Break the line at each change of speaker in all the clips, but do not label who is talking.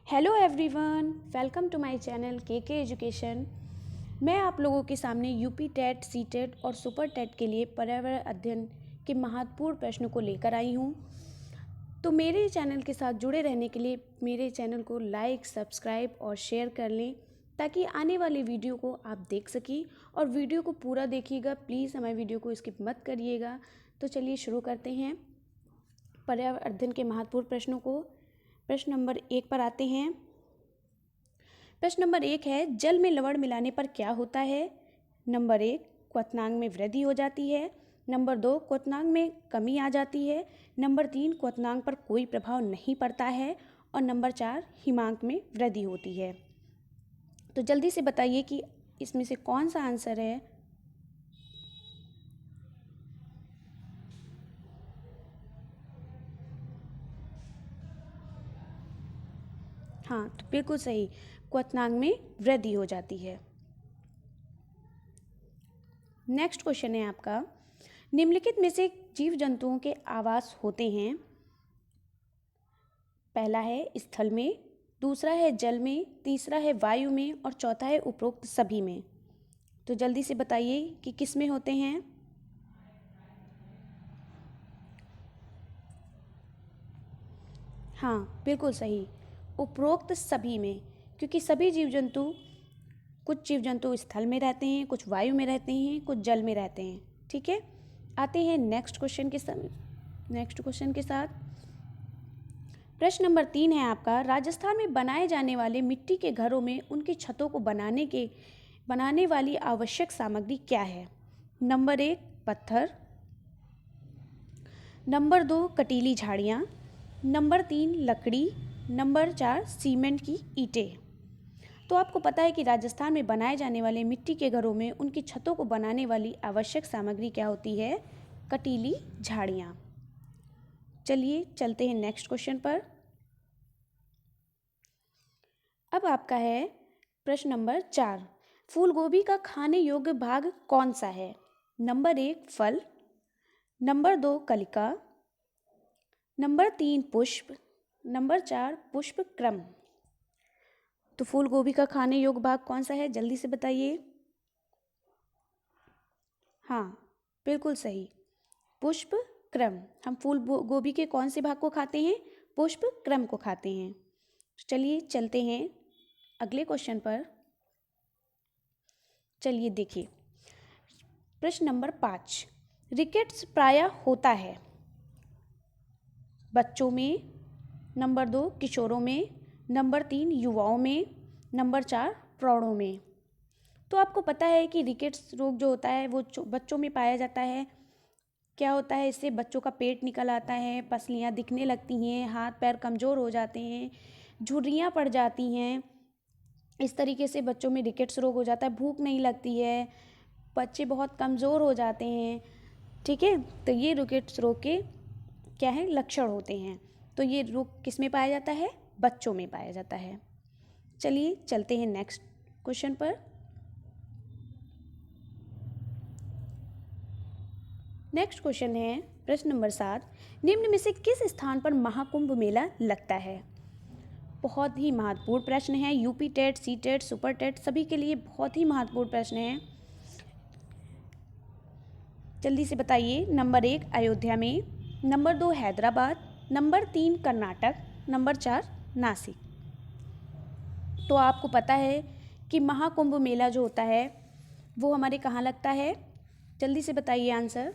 Hello everyone, welcome to my channel K education. मैं आप लोगों के सामने यूपी टेट, सी टेट और सुपर टेट के लिए पर्यावरण अध्ययन के महत्वपूर्ण प्रश्नों को लेकर आई हूँ। तो मेरे चैनल के साथ जुड़े रहने के लिए मेरे चैनल को लाइक, सब्सक्राइब और शेयर कर लें ताकि आने वाली वीडियो को आप देख सकें। और वीडियो को पूरा देखिएगा, प्लीज़ हमारे वीडियो को स्किप मत करिएगा। तो चलिए शुरू करते हैं पर्यावरण अध्ययन के महत्वपूर्ण प्रश्नों को। प्रश्न नंबर 1 पर आते हैं। प्रश्न नंबर 1 है, जल में लवण मिलाने पर क्या होता है? नंबर 1, क्वथनांक में वृद्धि हो जाती है। नंबर 2, क्वथनांक में कमी आ जाती है। नंबर 3, क्वथनांक पर कोई प्रभाव नहीं पड़ता है। और नंबर 4, हिमांक में वृद्धि होती है। तो जल्दी से बताइए कि इसमें से कौन सा आंसर है। हाँ, तो बिल्कुल सही, क्वथनांक में वृद्धि हो जाती है। नेक्स्ट क्वेश्चन है आपका, निम्नलिखित में से जीव जंतुओं के आवास होते हैं? पहला है स्थल में, दूसरा है जल में, तीसरा है वायु में और चौथा है उपरोक्त सभी में। तो जल्दी से बताइए कि किस में होते हैं। हाँ, बिल्कुल सही, उपरोक्त सभी में, क्योंकि सभी जीव जंतु, कुछ जीव जंतु स्थल में रहते हैं, कुछ वायु में रहते हैं, कुछ जल में रहते हैं। ठीक है, आते हैं नेक्स्ट क्वेश्चन के साथ। प्रश्न नंबर 3 है आपका, राजस्थान में बनाए जाने वाले मिट्टी के घरों में उनकी छतों को बनाने वाली आवश्यक सामग्री क्या है? नंबर 1, पत्थर। नंबर 2, कटीली झाड़ियाँ। नंबर 3, लकड़ी। नंबर 4, सीमेंट की ईंटें। तो आपको पता है कि राजस्थान में बनाए जाने वाले मिट्टी के घरों में उनकी छतों को बनाने वाली आवश्यक सामग्री क्या होती है? कटीली झाड़ियाँ। चलिए चलते हैं नेक्स्ट क्वेश्चन पर। अब आपका है प्रश्न नंबर 4, फूल गोभी का खाने योग्य भाग कौन सा है? नंबर 1, फल। नंबर 2, कलिका। नंबर 3, पुष्प। नंबर 4, पुष्प क्रम। तो फूल गोभी का खाने योग्य भाग कौन सा है, जल्दी से बताइए। हाँ, बिल्कुल सही, पुष्प क्रम। हम फूल गोभी के कौन से भाग को खाते हैं? पुष्प क्रम को खाते हैं। चलिए चलते हैं अगले क्वेश्चन पर। चलिए देखिए, प्रश्न नंबर 5, रिकेट्स प्रायः होता है बच्चों में। नंबर 2, किशोरों में। नंबर 3, युवाओं में। नंबर 4, प्रौढ़ों में। तो आपको पता है कि रिकेट्स रोग जो होता है वो बच्चों में पाया जाता है। क्या होता है, इससे बच्चों का पेट निकल आता है, पसलियाँ दिखने लगती हैं, हाथ पैर कमज़ोर हो जाते हैं, झुर्रियाँ पड़ जाती हैं। इस तरीके से बच्चों में रिकेट्स रोग हो जाता है, भूख नहीं लगती है, बच्चे बहुत कमज़ोर हो जाते हैं। ठीक है, तो ये रिकेट्स रोग के क्या है, लक्षण होते हैं। तो ये रोग किस में पाया जाता है? बच्चों में पाया जाता है। चलिए चलते हैं नेक्स्ट क्वेश्चन पर। नेक्स्ट क्वेश्चन है प्रश्न नंबर 7, निम्न में से किस स्थान पर महाकुंभ मेला लगता है? बहुत ही महत्वपूर्ण प्रश्न है, UP TET, C TET, super TET सभी के लिए बहुत ही महत्वपूर्ण प्रश्न है। जल्दी से बताइए। नंबर 1, अयोध्या में। Number 2, Hyderabad. Number 3, Karnataka. Number 4, Nashik. तो आपको पता है कि महाकुंभ मेला जो होता है वो हमारे कहाँ लगता है? जल्दी से बताइए आंसर।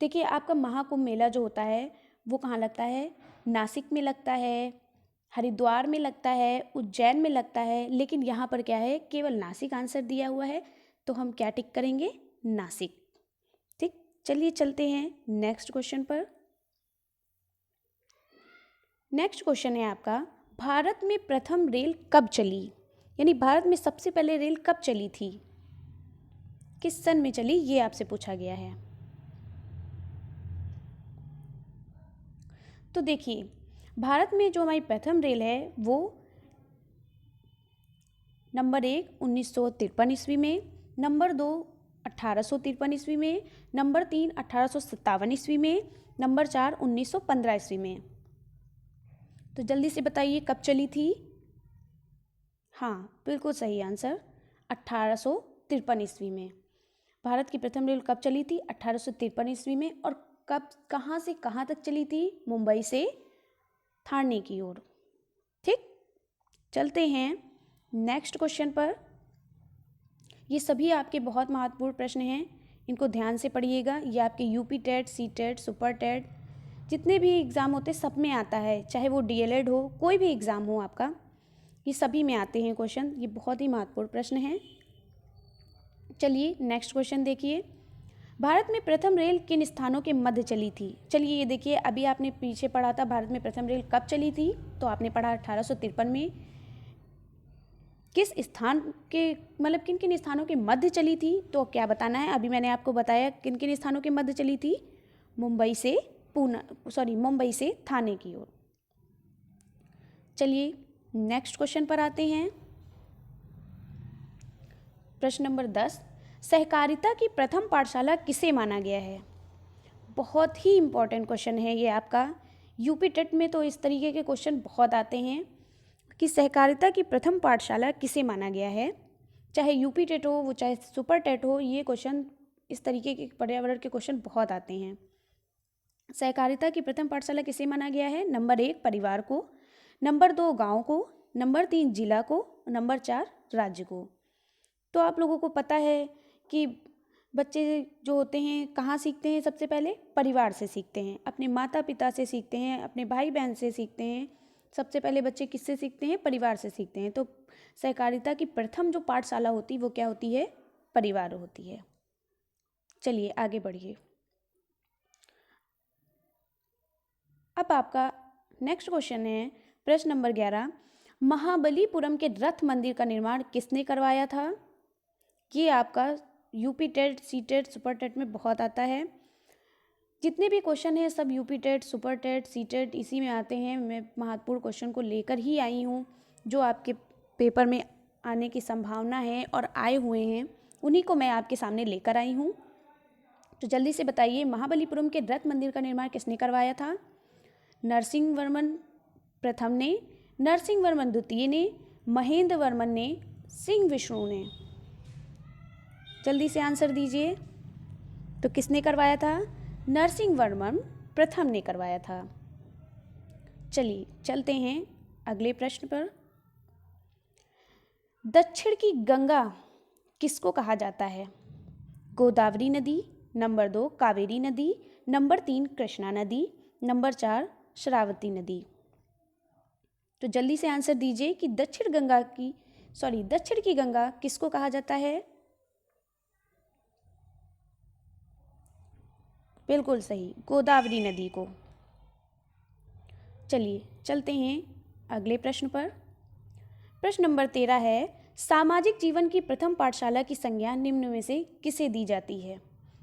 देखिए, आपका महाकुंभ मेला जो होता है वो कहाँ लगता है? नासिक में लगता है, हरिद्वार में लगता है, उज्जैन में लगता है। लेकिन यहाँ पर क्या है, केवल नासिक आंसर दिया हुआ है, तो हम क्या टिक करेंगे? नासिक। ठीक, चलिए चलते हैं नेक्स्ट क्वेश्चन पर। नेक्स्ट क्वेश्चन है आपका, भारत में प्रथम रेल कब चली? यानी भारत में सबसे पहले रेल कब चली थी, किस सन में चली, ये आपसे पूछा गया है। तो देखिए, भारत में जो हमारी प्रथम रेल है वो नंबर 1, 1953 ईस्वी में। नंबर 2, 1853 ईस्वी में, नंबर 3 1857 ईस्वी में, नंबर 4 1915 ईस्वी में। तो जल्दी से बताइए कब चली थी। हाँ, बिल्कुल सही आंसर, 1853 ईस्वी में। भारत की प्रथम रेल कब चली थी? 1853 ईस्वी में। और कब, कहाँ से कहाँ तक चली थी? मुंबई से ठाणे की ओर। ठीक, चलते हैं नेक्स्ट क्वेश्चन पर। ये सभी आपके बहुत महत्वपूर्ण प्रश्न हैं, इनको ध्यान से पढ़िएगा। ये आपके UP TET, C TET, super TET, जितने भी एग्ज़ाम होते हैं सब में आता है, चाहे वो डीएलएड हो, कोई भी एग्ज़ाम हो आपका, ये सभी में आते हैं क्वेश्चन। ये बहुत ही महत्वपूर्ण प्रश्न हैं। चलिए नेक्स्ट क्वेश्चन देखिए। भारत में प्रथम रेल किन स्थानों के मध्य चली थी? चलिए ये देखिए, अभी आपने पीछे पढ़ा था भारत में प्रथम रेल कब चली थी, तो आपने पढ़ा 1853 में। किस स्थान के, मतलब किन किन स्थानों के मध्य चली थी, तो क्या बताना है। अभी मैंने आपको बताया किन किन स्थानों के मध्य चली थी। मुंबई से मुंबई से ठाणे की ओर। चलिए नेक्स्ट क्वेश्चन पर आते हैं। प्रश्न नंबर 10, सहकारिता की प्रथम पाठशाला किसे माना गया है? बहुत ही इंपॉर्टेंट क्वेश्चन है ये आपका। यूपी टेट में तो इस तरीके के क्वेश्चन बहुत आते हैं कि सहकारिता की प्रथम पाठशाला किसे माना गया है। चाहे यूपी टेट हो, वो चाहे सुपर टेट हो, ये क्वेश्चन, इस तरीके के पर्यावरण के क्वेश्चन बहुत आते हैं। सहकारिता की प्रथम पाठशाला किसे माना गया है? नंबर 1 परिवार को, नंबर 2 गांव को, नंबर 3 जिला को, नंबर 4 राज्य को। तो आप लोगों को पता है कि बच्चे जो होते हैं कहाँ सीखते हैं? सबसे पहले परिवार से सीखते हैं, अपने माता पिता से सीखते हैं, अपने भाई बहन से सीखते हैं। सबसे पहले बच्चे किससे सीखते हैं? परिवार से सीखते हैं। तो सहकारिता की प्रथम जो पाठशाला होती है वो क्या होती है? परिवार होती है। चलिए आगे बढ़िए। अब आपका नेक्स्ट क्वेश्चन है प्रश्न नंबर 11, महाबलीपुरम के रथ मंदिर का निर्माण किसने करवाया था? ये आपका UP TET, C TET, super TET में बहुत आता है। जितने भी क्वेश्चन हैं सब UP TET, super TET, C TET इसी में आते हैं। मैं महत्वपूर्ण क्वेश्चन को लेकर ही आई हूँ, जो आपके पेपर में आने की संभावना है और आए हुए हैं, उन्हीं को मैं आपके सामने लेकर आई हूँ। तो जल्दी से बताइए, महाबलीपुरम के रथ मंदिर का निर्माण किसने करवाया था? नरसिंह वर्मन प्रथम ने, नरसिंह वर्मन द्वितीय ने, महेंद्र वर्मन ने, सिंह विष्णु ने। जल्दी से आंसर दीजिए। तो किसने करवाया था? नरसिंह वर्मन प्रथम ने करवाया था। चलिए चलते हैं अगले प्रश्न पर। दक्षिण की गंगा किसको कहा जाता है? गोदावरी नदी, नंबर 2 कावेरी नदी, नंबर 3 कृष्णा नदी, नंबर 4 शरावती नदी। तो जल्दी से आंसर दीजिए कि दक्षिण की गंगा किसको कहा जाता है? बिल्कुल सही, गोदावरी नदी को। चलिए चलते हैं अगले प्रश्न पर। प्रश्न नंबर 13 है, सामाजिक जीवन की प्रथम पाठशाला की संज्ञा निम्न में से किसे दी जाती है?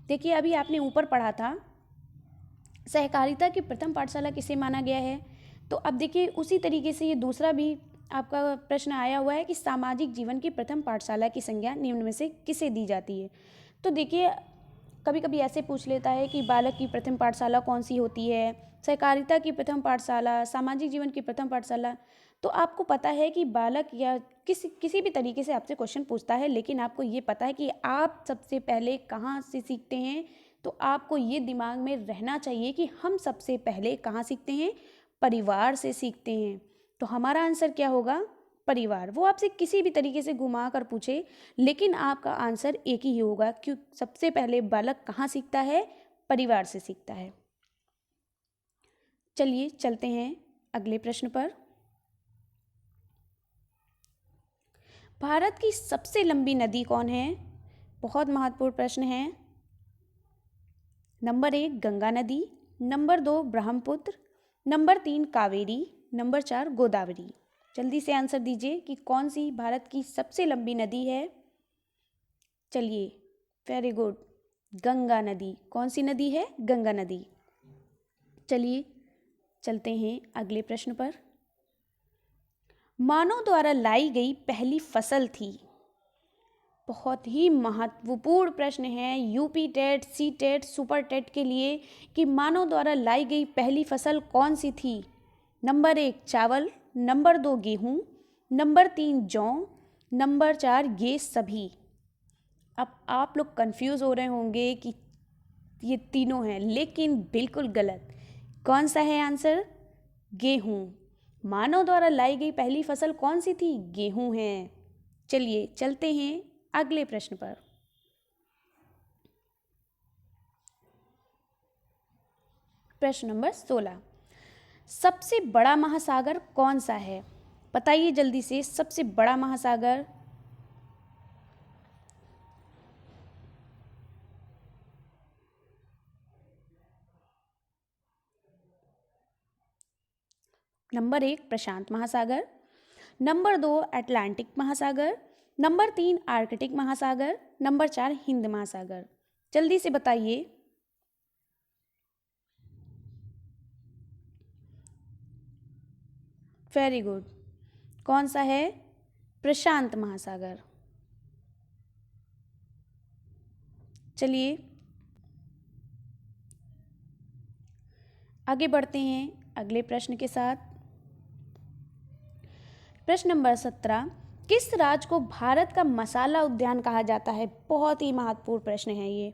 देखिए अभी आपने ऊपर पढ़ा था सहकारिता की प्रथम पाठशाला किसे माना गया है, तो अब देखिए उसी तरीके से ये दूसरा भी आपका प्रश्न आया हुआ है कि सामाजिक जीवन की प्रथम पाठशाला की संज्ञा निम्न में से किसे दी जाती है। तो देखिए कभी कभी ऐसे पूछ लेता है कि बालक की प्रथम पाठशाला कौन सी होती है, सहकारिता की प्रथम पाठशाला, सामाजिक जीवन की प्रथम पाठशाला। तो आपको पता है कि बालक या किसी भी तरीके से आपसे क्वेश्चन पूछता है, लेकिन आपको ये पता है कि आप सबसे पहले कहाँ से सीखते हैं। तो आपको ये दिमाग में रहना चाहिए कि हम सबसे पहले कहाँ सीखते हैं? परिवार से सीखते हैं। तो हमारा आंसर क्या होगा? परिवार। वो आपसे किसी भी तरीके से घुमा कर पूछे, लेकिन आपका आंसर एक ही होगा, क्यों सबसे पहले बालक कहाँ सीखता है? परिवार से सीखता है। चलिए चलते हैं अगले प्रश्न पर। भारत की सबसे लंबी नदी कौन है? बहुत महत्वपूर्ण प्रश्न है। नंबर 1 गंगा नदी, number 2 Brahmaputra, number 3 Kaveri, number 4 Godavari. जल्दी से आंसर दीजिए कि कौन सी भारत की सबसे लंबी नदी है। चलिए वेरी गुड, गंगा नदी। कौन सी नदी है? गंगा नदी। चलिए चलते हैं अगले प्रश्न पर। मानव द्वारा लाई गई पहली फसल थी। बहुत ही महत्वपूर्ण प्रश्न है UP TET, C TET, super TET के लिए कि मानव द्वारा लाई गई पहली फसल कौन सी थी। नंबर 1 चावल, नंबर 2 गेहूं, नंबर 3 जौ, नंबर 4 ये सभी। अब आप लोग कंफ्यूज हो रहे होंगे कि ये तीनों हैं, लेकिन बिल्कुल गलत। कौन सा है आंसर? गेहूं। मानव द्वारा लाई गई पहली फसल कौन सी थी? गेहूं है। चलिए चलते हैं अगले प्रश्न पर। प्रश्न नंबर 16, सबसे बड़ा महासागर कौन सा है? बताइए जल्दी से, सबसे बड़ा महासागर। नंबर 1 प्रशांत महासागर, नंबर 2 अटलांटिक महासागर, नंबर 3 आर्कटिक महासागर, नंबर 4 हिंद महासागर। जल्दी से बताइए। Very good. कौन सा है? प्रशांत महासागर। चलिए आगे बढ़ते हैं अगले प्रश्न के साथ। प्रश्न नंबर 17, किस राज्य को भारत का मसाला उद्यान कहा जाता है? बहुत ही महत्वपूर्ण प्रश्न है ये।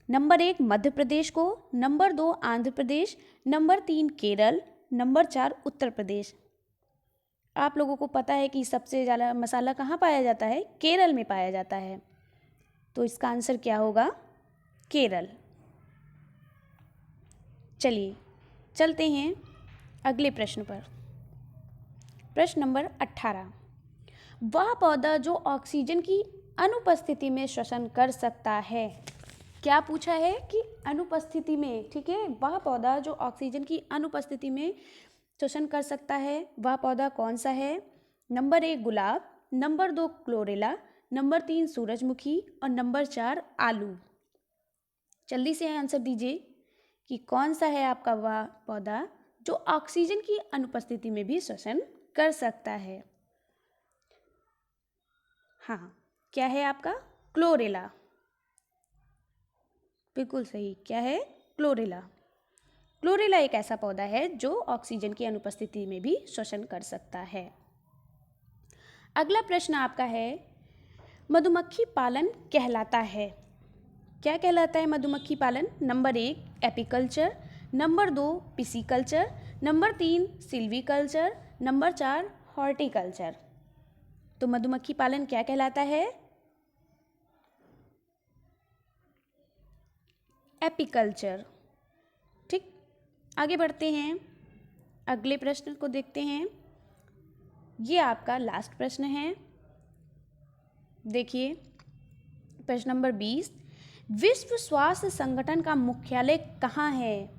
नंबर 1 मध्य प्रदेश को, number 2 Andhra Pradesh, number 3 Kerala, number 4 Uttar Pradesh. आप लोगों को पता है कि सबसे ज़्यादा मसाला कहाँ पाया जाता है? केरल में पाया जाता है। तो इसका आंसर क्या होगा? केरल। चलिए चलते हैं अगले प्रश्न पर। प्रश्न नंबर 18, वह पौधा जो ऑक्सीजन की अनुपस्थिति में श्वसन कर सकता है। क्या पूछा है? कि अनुपस्थिति में, ठीक है, वह पौधा जो ऑक्सीजन की अनुपस्थिति में श्वसन कर सकता है, वह पौधा कौन सा है? नंबर 1 गुलाब, नंबर 2 क्लोरेला, नंबर 3 सूरजमुखी और नंबर 4 आलू। जल्दी से आंसर दीजिए कि कौन सा है आपका वह पौधा जो ऑक्सीजन की अनुपस्थिति में भी श्वसन कर सकता है। हाँ, क्या है आपका? क्लोरेला। बिल्कुल सही। क्या है? क्लोरेला। क्लोरेला एक ऐसा पौधा है जो ऑक्सीजन की अनुपस्थिति में भी श्वसन कर सकता है। अगला प्रश्न आपका है, मधुमक्खी पालन कहलाता है। क्या कहलाता है मधुमक्खी पालन? Number 1 apiculture, number 2 pisciculture, number 3 silviculture, number 4 horticulture. तो मधुमक्खी पालन क्या कहलाता है? एपीकल्चर। ठीक, आगे बढ़ते हैं, अगले प्रश्न को देखते हैं। ये आपका लास्ट प्रश्न है। देखिए प्रश्न नंबर 20, विश्व स्वास्थ्य संगठन का मुख्यालय कहाँ है?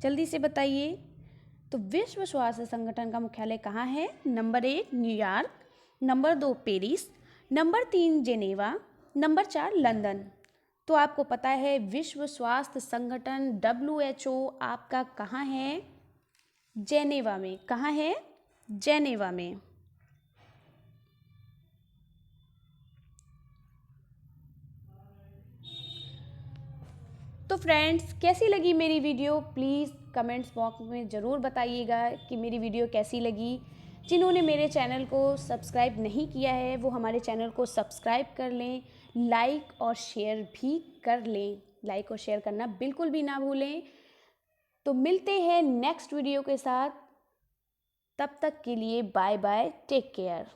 जल्दी से बताइए। तो विश्व स्वास्थ्य संगठन का मुख्यालय कहाँ है? Number 1 New York, number 2 Paris, number 3 Geneva, number 4 London. तो आपको पता है विश्व स्वास्थ्य संगठन WHO आपका कहाँ है? जेनेवा में। कहाँ है? जेनेवा में। तो फ्रेंड्स, कैसी लगी मेरी वीडियो? प्लीज़ कमेंट्स बॉक्स में ज़रूर बताइएगा कि मेरी वीडियो कैसी लगी। जिन्होंने मेरे चैनल को सब्सक्राइब नहीं किया है वो हमारे चैनल को सब्सक्राइब कर लें, लाइक और शेयर भी कर लें। लाइक और शेयर करना बिल्कुल भी ना भूलें। तो मिलते हैं नेक्स्ट वीडियो के साथ। तब तक के लिए बाय बाय, टेक केयर।